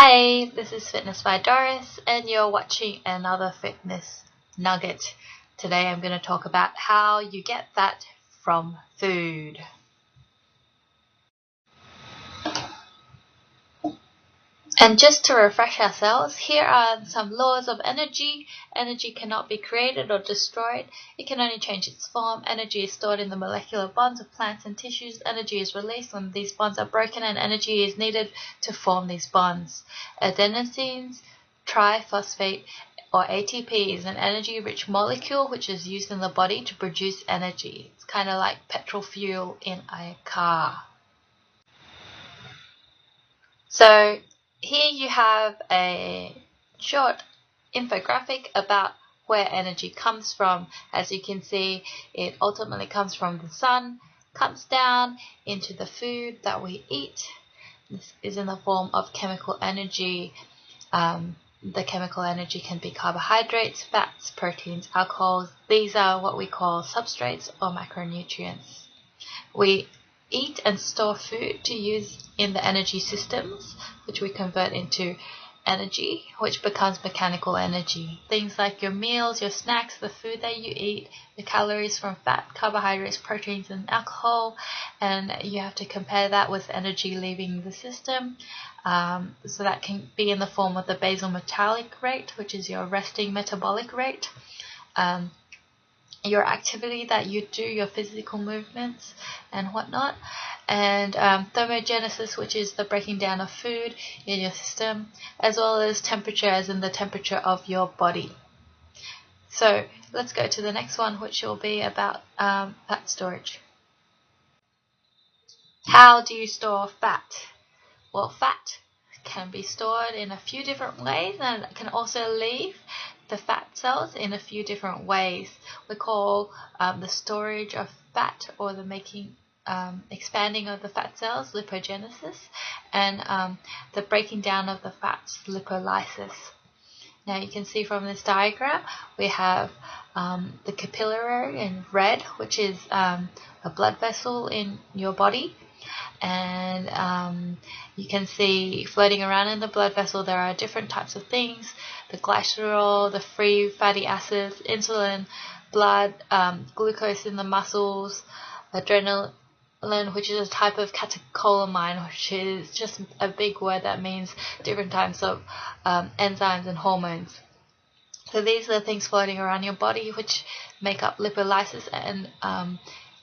Hi, this is Fitness by Doris, and you're watching another fitness nugget. Today I'm going to talk about how you get fat from food. And just to refresh ourselves, here are some laws of energy. Energy cannot be created or destroyed. It can only change its form. Energy is stored in the molecular bonds of plants and tissues. Energy is released when these bonds are broken, and energy is needed to form these bonds. Adenosines, triphosphate, or ATP is an energy-rich molecule which is used in the body to produce energy. It's kind of like petrol fuel in a car. So here you have a short infographic about where energy comes from. As you can see, it ultimately comes from the sun, comes down into the food that we eat. This is in the form of chemical energy. The chemical energy can be carbohydrates, fats, proteins, alcohols. These are what we call substrates or macronutrients. We eat and store food to use in the energy systems, which we convert into energy, which becomes mechanical energy. Things like your meals, your snacks, the food that you eat, the calories from fat, carbohydrates, proteins, and alcohol, and you have to compare that with energy leaving the system. So that can be in the form of the basal metabolic rate, which is your resting metabolic rate. Your activity that you do, your physical movements and whatnot, and thermogenesis, which is the breaking down of food in your system, as well as temperature, as in the temperature of your body. So let's go to the next one, which will be about fat storage. How do you store fat? Well, fat can be stored in a few different ways, and it can also leave the fat cells in a few different ways. We call the storage of fat, or the expanding of the fat cells, lipogenesis, and the breaking down of the fats, lipolysis. Now you can see from this diagram we have the capillary in red, which is a blood vessel in your body. And you can see floating around in the blood vessel there are different types of things: the glycerol, the free fatty acids, insulin, blood, glucose in the muscles, adrenaline, which is a type of catecholamine, which is just a big word that means different types of enzymes and hormones. So these are the things floating around your body which make up lipolysis and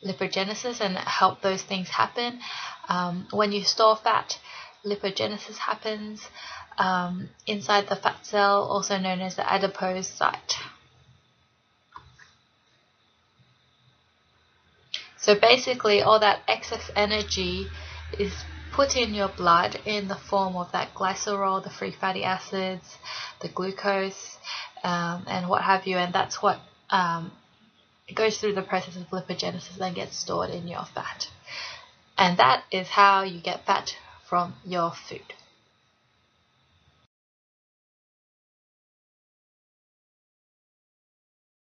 lipogenesis and help those things happen. When you store fat, lipogenesis happens inside the fat cell, also known as the adipose site. So basically all that excess energy is put in your blood in the form of that glycerol, the free fatty acids, the glucose, and what have you, and that's what it goes through the process of lipogenesis and gets stored in your fat. And that is how you get fat from your food.